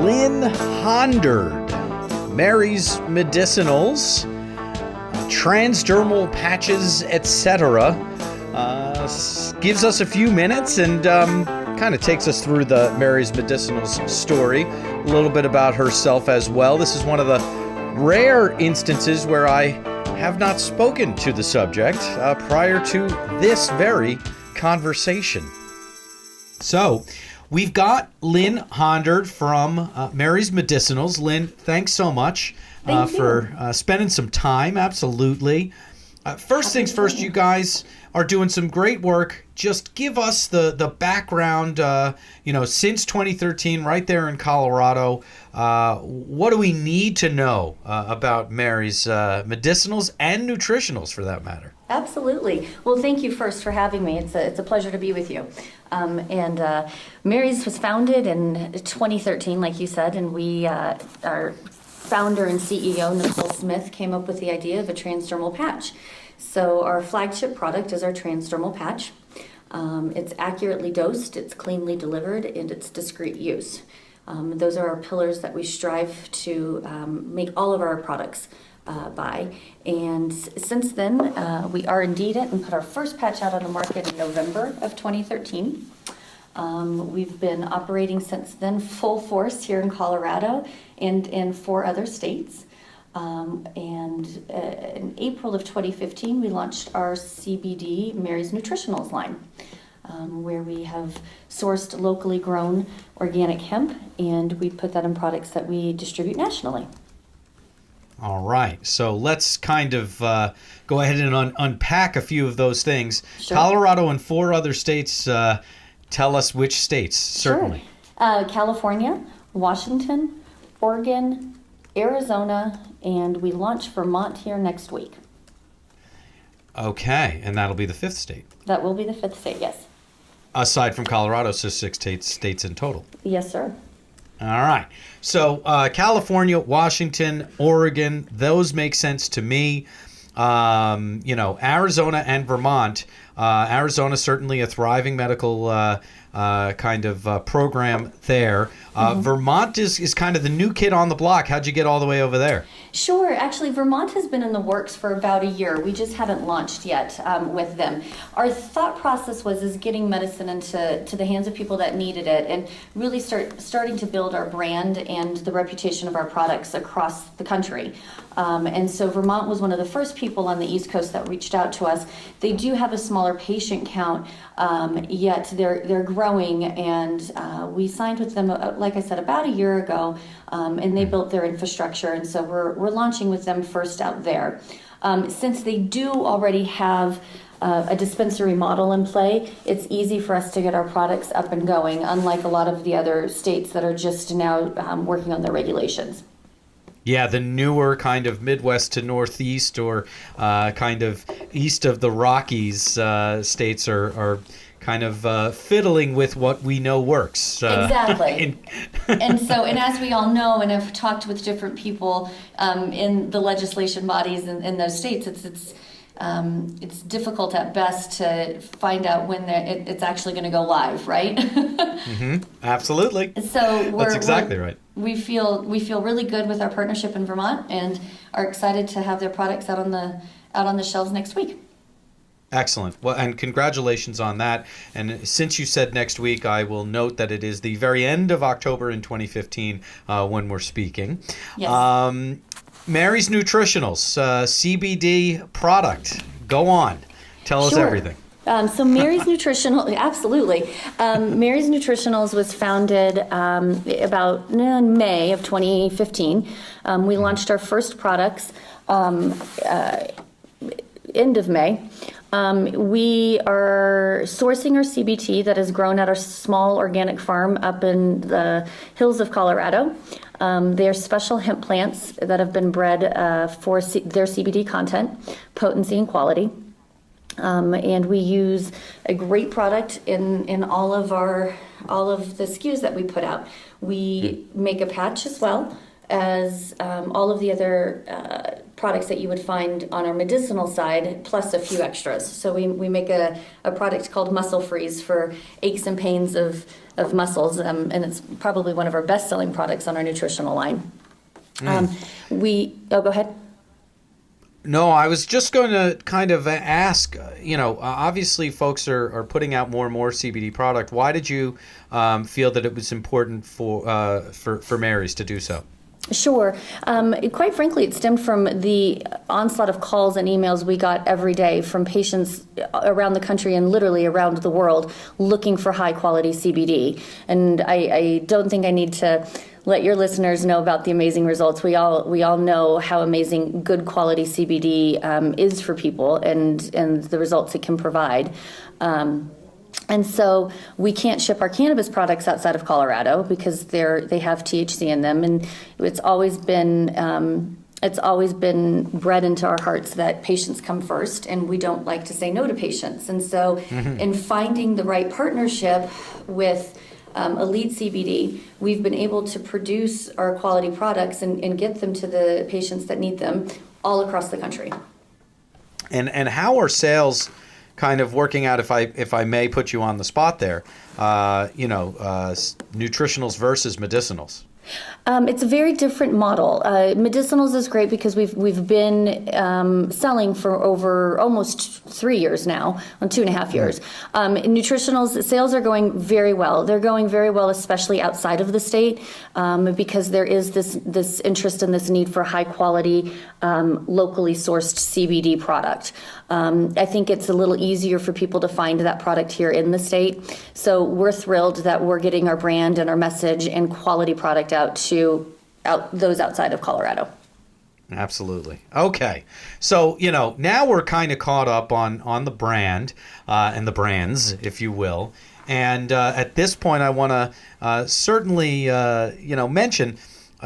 Lynn Honderd, Mary's Medicinals, transdermal patches, etc. Gives us a few minutes and kind of takes us through the Mary's Medicinals story, a little bit about herself as well. This is one of the rare instances where I have not spoken to the subject prior to this very conversation. So, we've got Lynn Honderd from Mary's Medicinals. Lynn, thanks so much for spending some time. Absolutely. First things first, you guys are doing some great work. Just give us the background, since 2013, right there in Colorado. What do we need to know about Mary's Medicinals and Nutritionals, for that matter? Absolutely. Well, thank you first for having me. It's a pleasure to be with you. Mary's was founded in 2013, like you said, and our founder and CEO, Nicole Smith, came up with the idea of a transdermal patch. So our flagship product is our transdermal patch. It's accurately dosed, it's cleanly delivered, and it's discreet use. Those are our pillars that we strive to make all of our products by. And since then, we R&D'd it and put our first patch out on the market in November of 2013. We've been operating since then full force here in Colorado and in 4 other states. In April of 2015, we launched our CBD Mary's Nutritionals line, where we have sourced locally grown organic hemp, and we put that in products that we distribute nationally. All right. So let's kind of go ahead and unpack a few of those things. Sure. Colorado and 4 other states. Tell us which states, certainly. Sure. California, Washington, Oregon, Arizona, and we launch Vermont here next week. Okay, and that'll be the 5th state. That will be the 5th state, yes. Aside from Colorado, so 6 states in total. Yes, sir. All right. So California, Washington, Oregon, those make sense to me. Arizona and Vermont. Arizona, certainly a thriving medical kind of program there. Vermont is kind of the new kid on the block. How'd you get all the way over there? Sure. Actually, Vermont has been in the works for about a year. We just haven't launched yet with them. Our thought process was getting medicine into the hands of people that needed it and really starting to build our brand and the reputation of our products across the country. And so Vermont was one of the first people on the East Coast that reached out to us. They do have a smaller patient count, yet they're growing, and we signed with them, like I said, about a year ago, and they built their infrastructure, and so we're launching with them first out there. Since they do already have a dispensary model in play, it's easy for us to get our products up and going, unlike a lot of the other states that are just now working on their regulations. Yeah, the newer kind of Midwest to Northeast or kind of east of the Rockies states are kind of fiddling with what we know works. Exactly. And as we all know and have talked with different people in the legislation bodies in those states, it's difficult at best to find out when it's actually going to go live, right? Absolutely. So that's exactly right. We feel really good with our partnership in Vermont and are excited to have their products out on the shelves next week. Excellent. Well, and congratulations on that. And since you said next week, I will note that it is the very end of October in 2015 when we're speaking. Yes. Mary's Nutritionals, CBD product. Go on. Tell us everything. So Mary's Nutritional, absolutely. Mary's Nutritionals was founded about May of 2015. We launched our first products end of May. We are sourcing our CBT that is grown at our small organic farm up in the hills of Colorado. They are special hemp plants that have been bred for their CBD content, potency, and quality. And we use a great product in all of the SKUs that we put out. We make a patch as well as all of the other products that you would find on our medicinal side, plus a few extras. So we make a product called Muscle Freeze for aches and pains of muscles, and it's probably one of our best-selling products on our nutritional line. Go ahead. No, I was just going to kind of ask, obviously folks are putting out more and more CBD product. Why did you feel that it was important for Mary's to do so? Sure. Quite frankly, it stemmed from the onslaught of calls and emails we got every day from patients around the country and literally around the world looking for high quality CBD. And I don't think I need to let your listeners know about the amazing results. We all know how amazing good quality CBD is for people and the results it can provide. And so we can't ship our cannabis products outside of Colorado because they have THC in them, and it's always been bred into our hearts that patients come first, and we don't like to say no to patients. And so, in finding the right partnership with Elite CBD, we've been able to produce our quality products and get them to the patients that need them all across the country. And how are sales kind of working out, if I may put you on the spot there, nutritionals versus medicinals? It's a very different model. Medicinals is great because we've been selling for over almost 3 years now, on 2.5 years. Nutritionals sales are going very well. They're going very well, especially outside of the state, because there is this interest and this need for high quality, locally sourced CBD product. I think it's a little easier for people to find that product here in the state. So we're thrilled that we're getting our brand and our message and quality product out to those outside of Colorado. Absolutely. Okay. So, now we're kind of caught up on the brand and the brands, if you will. And at this point, I want to certainly, mention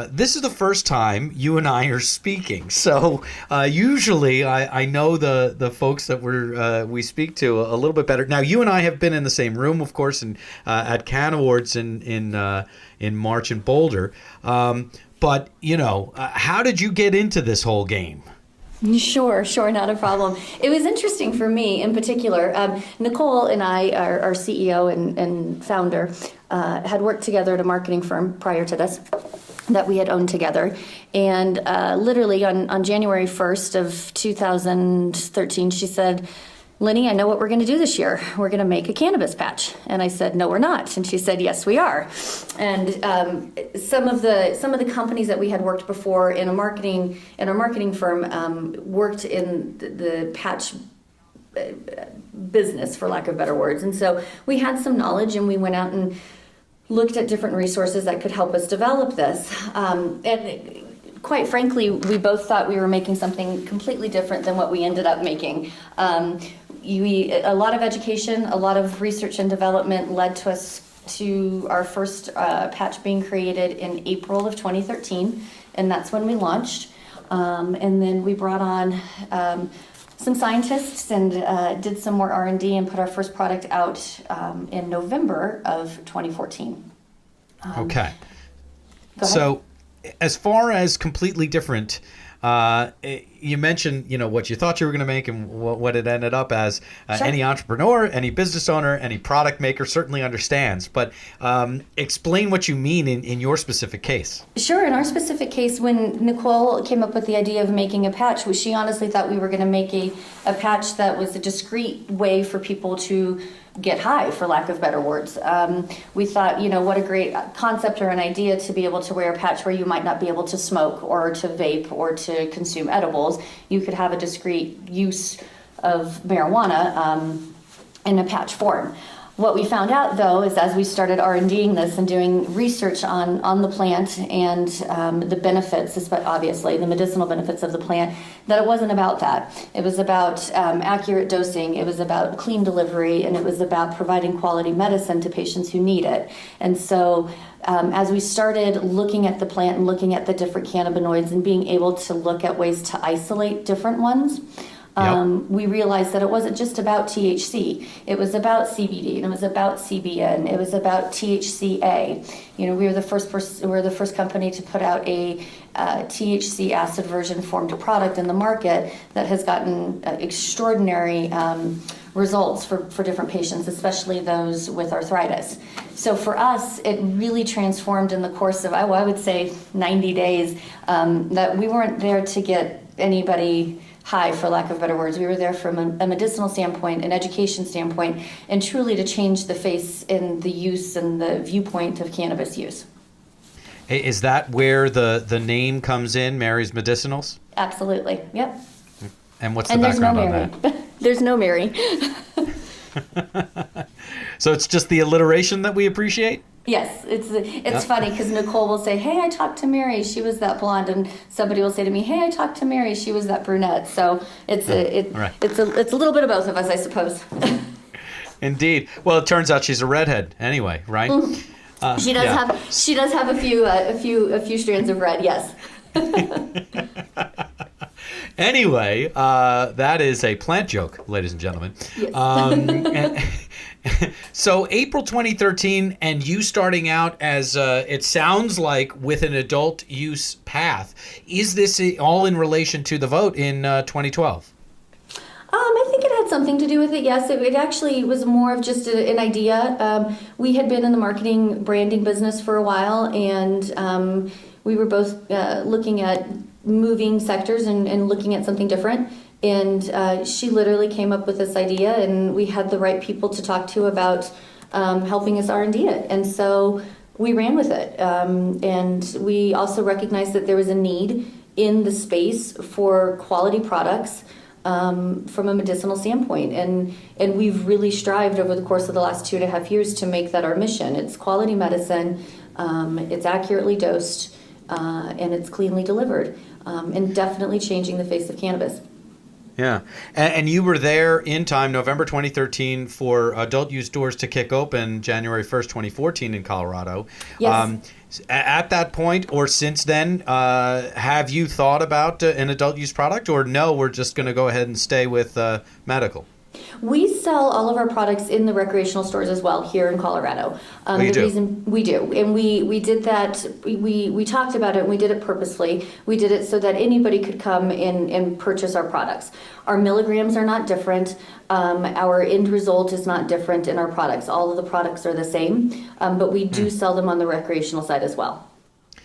this is the first time you and I are speaking. So usually I know the folks that we speak to a little bit better. Now, you and I have been in the same room, of course, and at Can Awards in March in Boulder. But, how did you get into this whole game? Sure, not a problem. It was interesting for me in particular. Nicole and I, our CEO and founder, had worked together at a marketing firm prior to this that we had owned together. And literally on January 1st of 2013, she said, "Linny, I know what we're going to do this year. We're going to make a cannabis patch." And I said, "No, we're not." And she said, "Yes, we are." And some of the companies that we had worked before in our marketing firm worked in the patch business, for lack of better words. And so we had some knowledge, and we went out and looked at different resources that could help us develop this. And quite frankly, we both thought we were making something completely different than what we ended up making. A lot of education, a lot of research and development led to us to our first patch being created in April of 2013, and that's when we launched. And then we brought on some scientists and did some more R&D and put our first product out in November of 2014. Okay. Go ahead. So as far as completely different, you mentioned, what you thought you were going to make and what it ended up as. Sure. Any entrepreneur, any business owner, any product maker certainly understands. But explain what you mean in your specific case. Sure. In our specific case, when Nicole came up with the idea of making a patch, she honestly thought we were going to make a patch that was a discreet way for people to get high, for lack of better words. We thought, what a great concept or an idea to be able to wear a patch where you might not be able to smoke or to vape or to consume edibles. You could have a discreet use of marijuana in a patch form. What we found out, though, is as we started R&Ding this and doing research on the plant and the benefits, obviously the medicinal benefits of the plant, that it wasn't about that. It was about accurate dosing, it was about clean delivery, and it was about providing quality medicine to patients who need it. And so as we started looking at the plant and looking at the different cannabinoids and being able to look at ways to isolate different ones, We realized that it wasn't just about THC. It was about CBD, and it was about CBN. It was about THCA. We were the first company to put out a THC acid version formed product in the market that has gotten extraordinary results for different patients, especially those with arthritis. So for us, it really transformed in the course of, I would say, 90 days, that we weren't there to get anybody high, for lack of better words. We were there from a medicinal standpoint, an education standpoint, and truly to change the face in the use and the viewpoint of cannabis use. Is that where the name comes in, Mary's Medicinals? Absolutely, yep. And what's the background on that? There's no Mary. So it's just the alliteration that we appreciate? Yes, it's funny because Nicole will say, "Hey, I talked to Mary. She was that blonde," and somebody will say to me, "Hey, I talked to Mary. She was that brunette." So it's a little bit of both of us, I suppose. Indeed. Well, it turns out she's a redhead anyway, right? She does have a few strands of red. Yes. Anyway, that is a plant joke, ladies and gentlemen. Yes. So April 2013, and you starting out as, it sounds like, with an adult use path. Is this all in relation to the vote in 2012? I think it had something to do with it, yes. It actually was more of just an idea. We had been in the marketing branding business for a while, and we were both looking at moving sectors and looking at something different. And she literally came up with this idea, and we had the right people to talk to about helping us R&D it. And so we ran with it. And we also recognized that there was a need in the space for quality products from a medicinal standpoint. And we've really strived over the course of the last 2.5 years to make that our mission. It's quality medicine, it's accurately dosed, and it's cleanly delivered, and definitely changing the face of cannabis. Yeah. And you were there in time, November 2013, for adult use doors to kick open January 1st, 2014 in Colorado. Yes. At that point or since then, have you thought about an adult use product, or no, we're just going to go ahead and stay with medical? We sell all of our products in the recreational stores as well here in Colorado. We do, and we did that. We talked about it, and we did it purposely. We did it so that anybody could come in and purchase our products. Our milligrams are not different. Our end result is not different in our products. All of the products are the same, but we do sell them on the recreational side as well.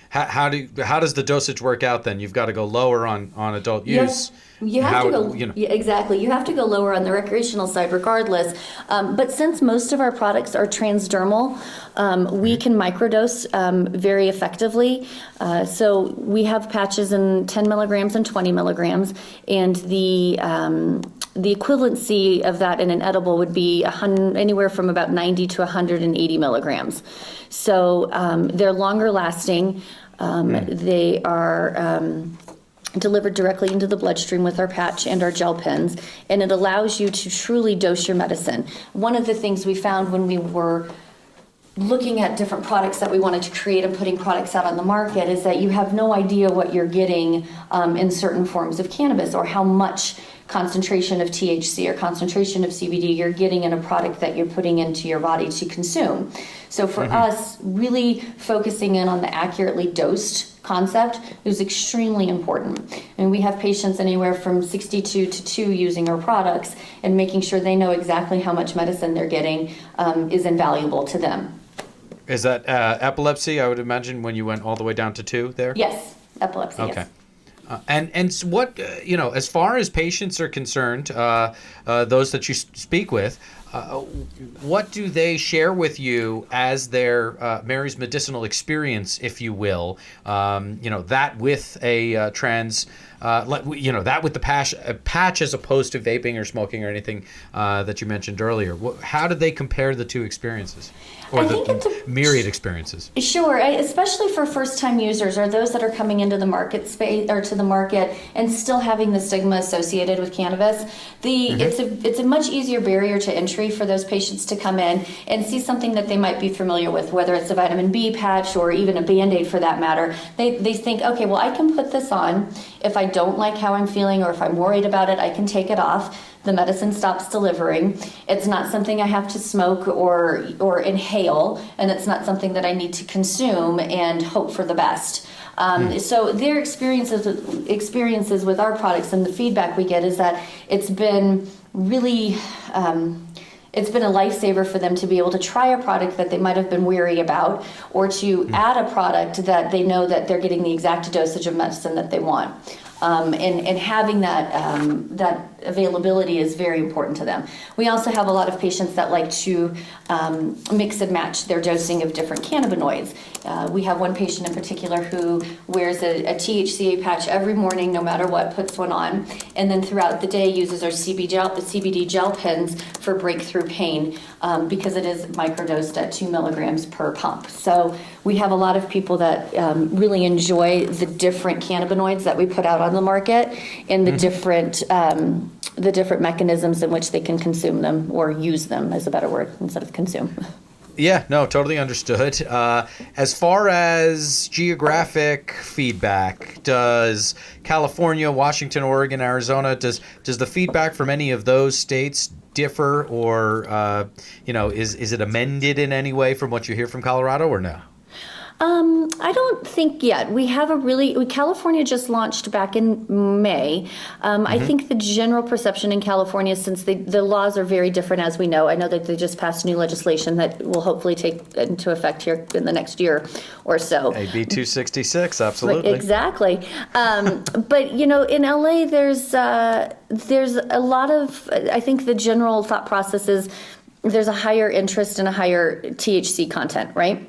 How does the dosage work out then? You've got to go lower on adult use. Yes. You have to go, exactly. You have to go lower on the recreational side regardless. But since most of our products are transdermal, we can microdose very effectively. So we have patches in 10 milligrams and 20 milligrams, and the equivalency of that in an edible would be anywhere from about 90 to 180 milligrams. So they're longer lasting. They are delivered directly into the bloodstream with our patch and our gel pens, and it allows you to truly dose your medicine. One of the things we found when we were looking at different products that we wanted to create and putting products out on the market is that you have no idea what you're getting in certain forms of cannabis, or how much concentration of THC or concentration of CBD you're getting in a product that you're putting into your body to consume. So for us, really focusing in on the accurately dosed concept is extremely important. And we have patients anywhere from 62 to 2 using our products, and making sure they know exactly how much medicine they're getting is invaluable to them. Is that epilepsy, I would imagine, when you went all the way down to 2 there? Yes, epilepsy, okay. Yes. And what, as far as patients are concerned, those that you speak with, what do they share with you as their Mary's medicinal experience, if you will? That with a trans, that with the patch as opposed to vaping or smoking or anything that you mentioned earlier. How do they compare the two experiences, or the myriad experiences? Sure, especially for first-time users, or those that are coming into the market space or to the market and still having the stigma associated with cannabis. It's a much easier barrier to entry entry for those patients to come in and see something that they might be familiar with, whether it's a vitamin B patch or even a Band-Aid for that matter. They think, okay, well, I can put this on. If I don't like how I'm feeling or if I'm worried about it, I can take it off. The medicine stops delivering. It's not something I have to smoke or inhale, and it's not something that I need to consume and hope for the best. So their experiences with our products and the feedback we get is that it's been really, it's been a lifesaver for them to be able to try a product that they might have been weary about, or to add a product that they know that they're getting the exact dosage of medicine that they want. And having that availability is very important to them. We also have a lot of patients that like to mix and match their dosing of different cannabinoids. We have one patient in particular who wears a THCA patch every morning, no matter what, puts one on, and then throughout the day uses our CBD gel pens for breakthrough pain because it is microdosed at 2 milligrams per pump. So we have a lot of people that really enjoy the different cannabinoids that we put out on the market and the different mechanisms in which they can consume them, or use them is a better word instead of consume. Yeah, no, totally understood. As far as geographic feedback, does California, Washington, Oregon, Arizona, does the feedback from any of those states differ, or is it amended in any way from what you hear from Colorado, or no? I don't think yet. We have California just launched back in May. I think the general perception in California, since the laws are very different, as we know, I know that they just passed new legislation that will hopefully take into effect here in the next year or so. AB 266, absolutely. Exactly. But, in LA, there's a lot of, I think the general thought process is there's a higher interest and a higher THC content, right?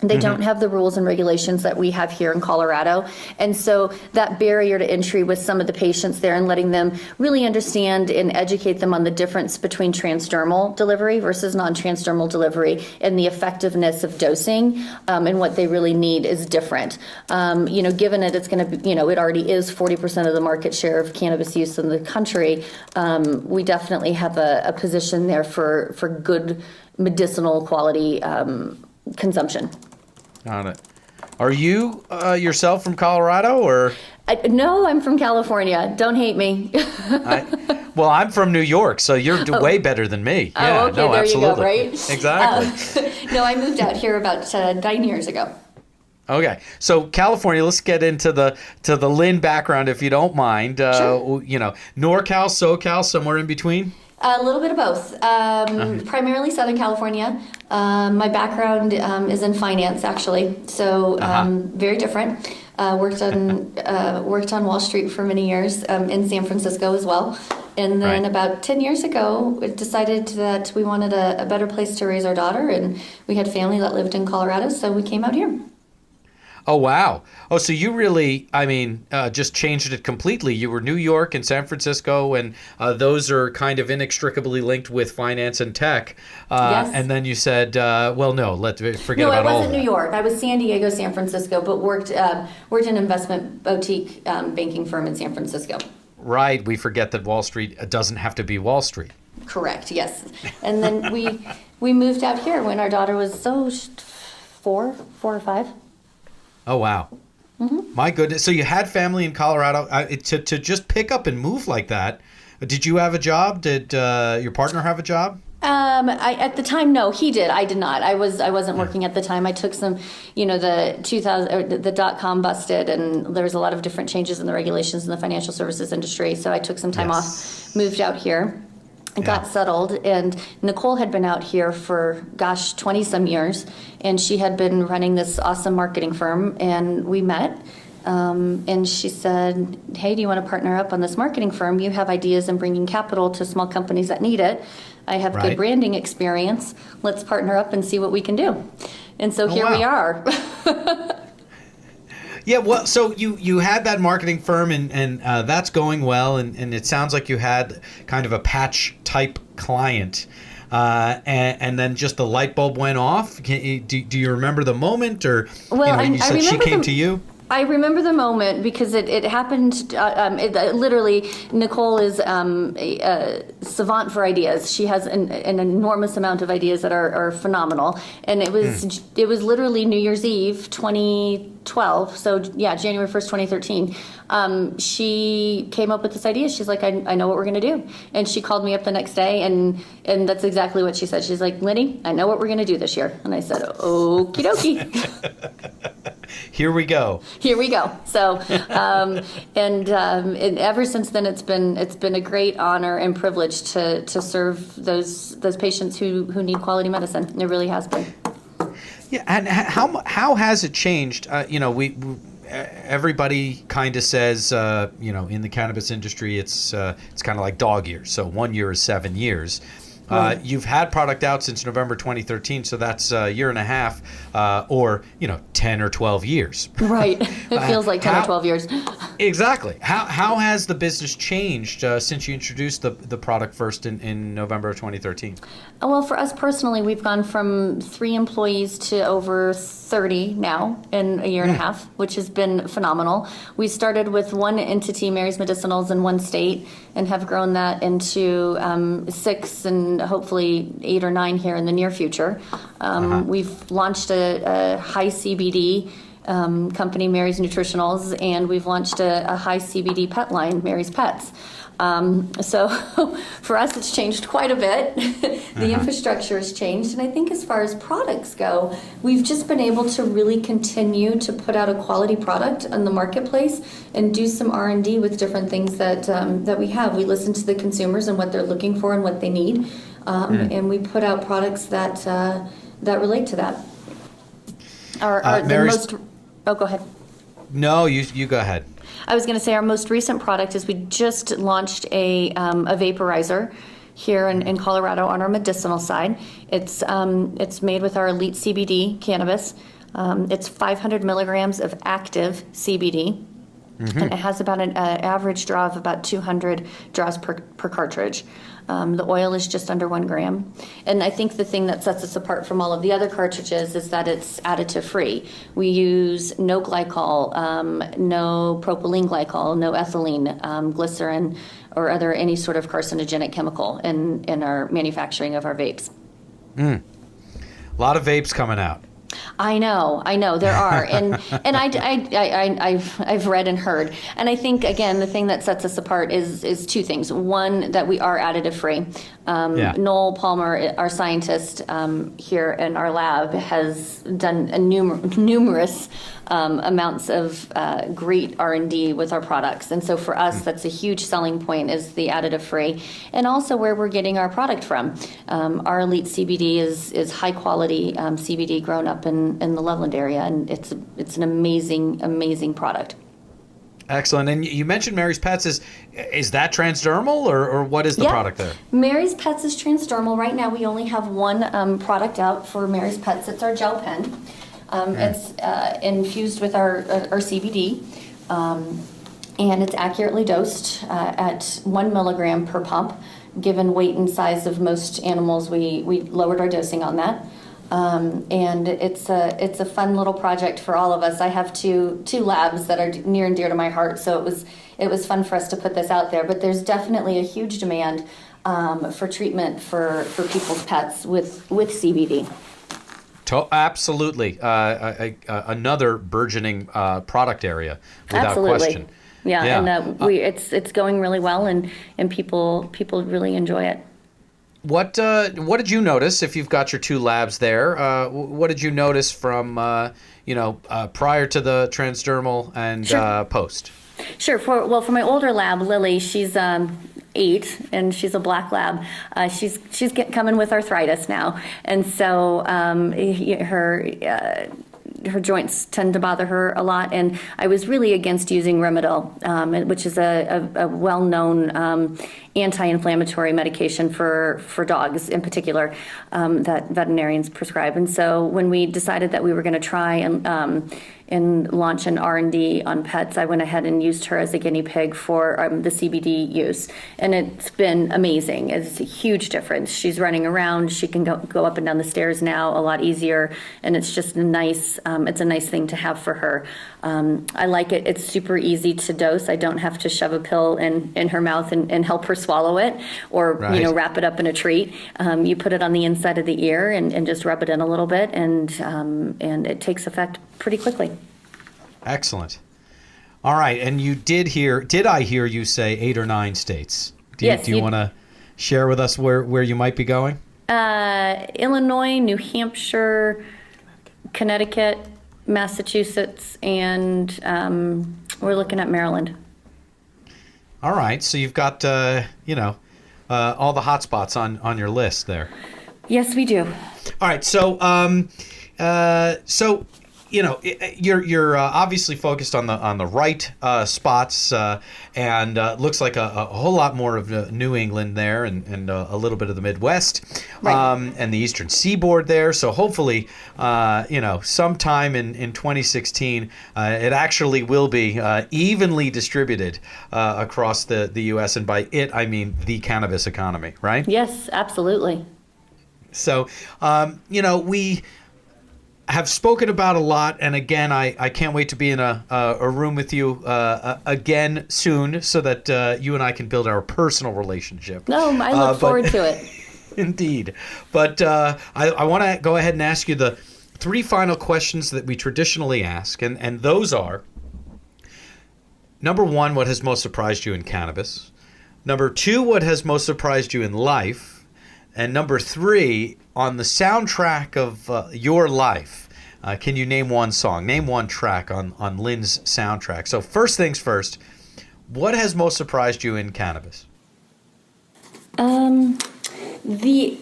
They don't have the rules and regulations that we have here in Colorado. And so that barrier to entry with some of the patients there, and letting them really understand and educate them on the difference between transdermal delivery versus non-transdermal delivery, and the effectiveness of dosing and what they really need is different. Given it's going to be, it already is 40% of the market share of cannabis use in the country, we definitely have a position there for good medicinal quality consumption. Got it. Are you yourself from Colorado, or? No, I'm from California. Don't hate me. I'm from New York, so you're way better than me. Yeah, okay, there absolutely. you go, right? Exactly. No, I moved out here about 9 years ago. Okay, so California. Let's get into the Lynn background, if you don't mind. Sure. NorCal, SoCal, somewhere in between. A little bit of both. Primarily Southern California. My background is in finance, actually, so very different. Worked on Wall Street for many years, in San Francisco as well. And then about 10 years ago, we decided that we wanted a better place to raise our daughter, and we had family that lived in Colorado, so we came out here. Oh, wow. Oh, so you really, just changed it completely. You were New York and San Francisco, and those are kind of inextricably linked with finance and tech. Yes. And then you said, no, let's forget No, about all I wasn't that. New York. I was San Diego, San Francisco, but worked in an investment boutique banking firm in San Francisco. Right. We forget that Wall Street doesn't have to be Wall Street. Correct, yes. And then we moved out here when our daughter was 4 or 5. Oh, wow. Mm-hmm. My goodness. So you had family in Colorado. To just pick up and move like that, did you have a job? Did your partner have a job? At the time, no, he did. I did not. I wasn't working at the time. I took some, the 2000 the .com busted, and there was a lot of different changes in the regulations in the financial services industry. So I took some time off, moved out here, and got settled. And Nicole had been out here for 20 some years, and she had been running this awesome marketing firm, and we met. And she said, hey, do you want to partner up on this marketing firm? You have ideas in bringing capital to small companies that need it. I have good branding experience. Let's partner up and see what we can do. And so here we are. Yeah, well, so you had that marketing firm, and that's going well, and it sounds like you had kind of a patch type client. And then just the light bulb went off. Do you remember the moment, or well, you said she came to you? I remember the moment because it happened. Literally, Nicole is a savant for ideas. She has an enormous amount of ideas that are phenomenal. And it was literally New Year's Eve, 2012. So yeah, January 1st, 2013. She came up with this idea. She's like, I know what we're gonna do. And she called me up the next day, and that's exactly what she said. She's like, Linny, I know what we're gonna do this year. And I said, okie dokie. Here we go. Here we go. So, and ever since then, it's been a great honor and privilege to serve those patients who need quality medicine. It really has been. Yeah, and how has it changed? We everybody kind of says, in the cannabis industry, it's kind of like dog years. So 1 year is 7 years. You've had product out since November 2013, so that's a year and a half, or 10 or 12 years. Right. It feels like 10 or 12 years. Exactly. How has the business changed since you introduced the product first in November of 2013? Well, for us personally, we've gone from 3 employees to over 30 now in a year and a half, which has been phenomenal. We started with 1 entity, Mary's Medicinals, in 1 state, and have grown that into 6 and hopefully 8 or 9 here in the near future. We've launched a high CBD company, Mary's Nutritionals, and we've launched a high CBD pet line, Mary's Pets. So for us, it's changed quite a bit. The infrastructure has changed. And I think as far as products go, we've just been able to really continue to put out a quality product on the marketplace and do some R&D with different things that we have. We listen to the consumers and what they're looking for and what they need. And we put out products that relate to that. Oh, go ahead. No, you go ahead. I was going to say our most recent product is we just launched a vaporizer here in Colorado on our medicinal side. It's made with our elite CBD cannabis. It's 500 milligrams of active CBD. And it has about an average draw of about 200 draws per cartridge. The oil is just under 1 gram. And I think the thing that sets us apart from all of the other cartridges is that it's additive free. We use no glycol, no propylene glycol, no ethylene, glycerin, or any sort of carcinogenic chemical in our manufacturing of our vapes. A lot of vapes coming out. I know there are, and I've read and heard, and I think again the thing that sets us apart is 2 things. One, that we are additive free. Noel Palmer, our scientist here in our lab, has done numerous amounts of great R&D with our products, and so for us that's a huge selling point, is the additive free, and also where we're getting our product from. Our elite CBD is high quality CBD grown up in the Loveland area, and it's an amazing product. Excellent. And you mentioned Mary's Pets. Is that transdermal, or what is the product there? Mary's Pets is transdermal. Right now we only have 1 product out for Mary's Pets. It's our gel pen. It's infused with our CBD, and it's accurately dosed at 1 milligram per pump. Given weight and size of most animals, we lowered our dosing on that. And it's a fun little project for all of us. I have two labs that are near and dear to my heart, so it was fun for us to put this out there. But there's definitely a huge demand for treatment for people's pets with CBD. Absolutely, another burgeoning product area without question. Yeah. And it's going really well, and people really enjoy it. What did you notice, if you've got your 2 labs there? What did you notice from prior to the transdermal and post? Sure. For my older lab, Lily, she's 8 and she's a black lab. She's coming with arthritis now, and so her joints tend to bother her a lot, and I was really against using Rimadyl, which is a well-known anti-inflammatory medication for dogs in particular, that veterinarians prescribe. And so when we decided that we were going to try and launch an R&D on pets, I went ahead and used her as a guinea pig for the CBD use. And it's been amazing. It's a huge difference. She's running around. She can go up and down the stairs now a lot easier. And it's just it's a nice thing to have for her. I like it. It's super easy to dose. I don't have to shove a pill in her mouth and help her swallow it, or wrap it up in a treat. You put it on the inside of the ear and just rub it in a little bit, and it takes effect pretty quickly. Excellent. All right, and did I hear you say 8 or 9 states? Do you want to share with us where you might be going? Illinois, New Hampshire, Connecticut, Massachusetts, and we're looking at Maryland. All right, so you've got all the hot spots on your list there. Yes, we do. All right, so you're obviously focused on the right spots, and looks like a whole lot more of New England there, and a little bit of the Midwest, right. And the Eastern Seaboard there. So hopefully, sometime in 2016, it actually will be evenly distributed across the U.S. And by it, I mean the cannabis economy, right? Yes, absolutely. So, we have spoken about a lot, and again, I can't wait to be in a room with you again soon, so that you and I can build our personal relationship. No, I look forward to it. Indeed. But I want to go ahead and ask you the 3 final questions that we traditionally ask, and those are, number 1, what has most surprised you in cannabis? Number 2, what has most surprised you in life? And number 3, on the soundtrack of your life, can you name one song? Name one track on Lynn's soundtrack. So first things first, what has most surprised you in cannabis? The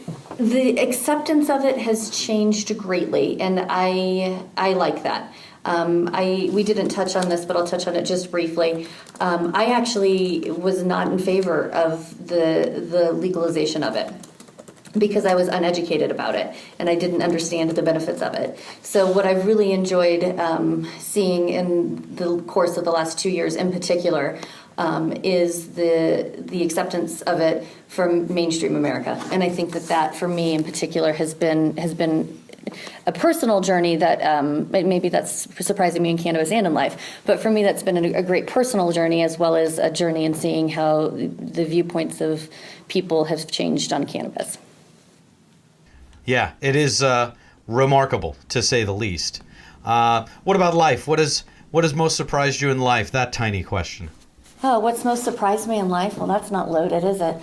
acceptance of it has changed greatly, and I like that. We didn't touch on this, but I'll touch on it just briefly. I actually was not in favor of the legalization of it, because I was uneducated about it and I didn't understand the benefits of it. So what I've really enjoyed seeing in the course of the last 2 years in particular is the acceptance of it from mainstream America. And I think that for me in particular has been a personal journey that maybe that's surprising me in cannabis and in life, but for me that's been a great personal journey, as well as a journey in seeing how the viewpoints of people have changed on cannabis. Yeah, it is remarkable, to say the least. What about life? What has most surprised you in life? That tiny question. Oh, what's most surprised me in life? Well, that's not loaded, is it?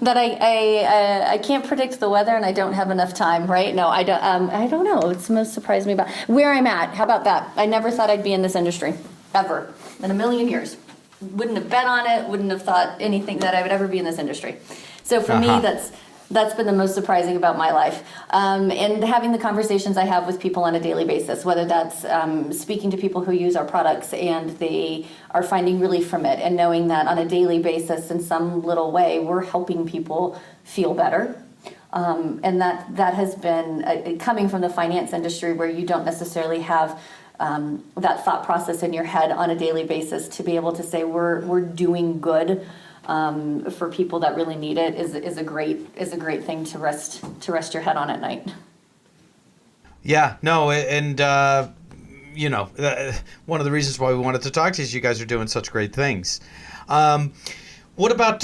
That I can't predict the weather and I don't have enough time, right? No, I don't know. It's most surprised me about where I'm at. How about that? I never thought I'd be in this industry, ever, in a million years. Wouldn't have bet on it. Wouldn't have thought anything that I would ever be in this industry. So for me, that's been the most surprising about my life. And having the conversations I have with people on a daily basis, whether that's speaking to people who use our products and they are finding relief from it, and knowing that on a daily basis in some little way we're helping people feel better. And that has been coming from the finance industry, where you don't necessarily have that thought process in your head on a daily basis, to be able to say we're doing good for people that really need it is a great thing to rest your head on at night. Yeah, no, and one of the reasons why we wanted to talk to you is you guys are doing such great things. What about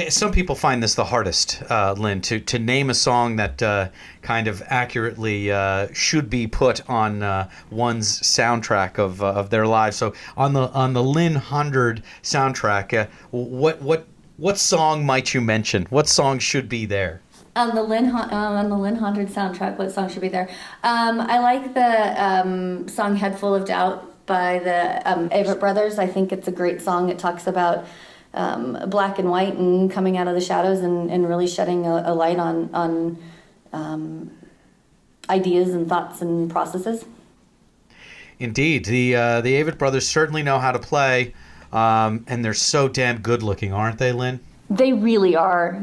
some people find this the hardest, Lynn, to name a song that kind of accurately should be put on one's soundtrack of their lives. So on the Lynn Honderd soundtrack, what song might you mention? What song should be there? On the Lynn Honderd soundtrack, what song should be there? I like the song "Head Full of Doubt" by the Avett Brothers. I think it's a great song. It talks about black and white and coming out of the shadows and really shedding a light on ideas and thoughts and processes. Indeed, the Avett Brothers certainly know how to play, and they're so damn good looking, aren't they, Lynn? They really are,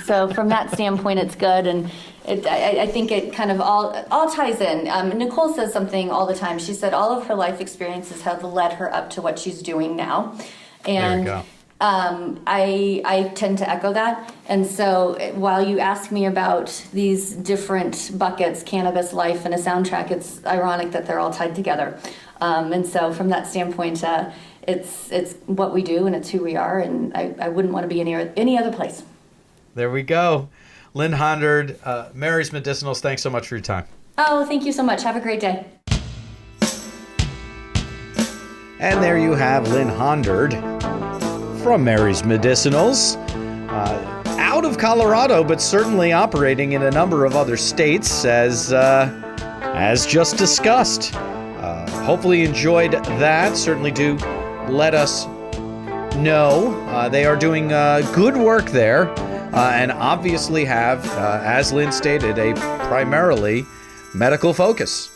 so from that standpoint, it's good. And I think it kind of all ties in. Nicole says something all the time. She said all of her life experiences have led her up to what she's doing now. And there you go. I tend to echo that. And so while you ask me about these different buckets, cannabis, life, and a soundtrack, it's ironic that they're all tied together. And so from that standpoint, it's what we do and it's who we are, and I wouldn't want to be any other place. There we go. Lynn Honderd, Mary's Medicinals, thanks so much for your time. Oh, thank you so much. Have a great day. And there you have Lynn Honderd from Mary's Medicinals. Out of Colorado, but certainly operating in a number of other states as just discussed. Hopefully you enjoyed that. Certainly do let us know. They are doing good work there, and obviously have, as Lynn stated, a primarily medical focus.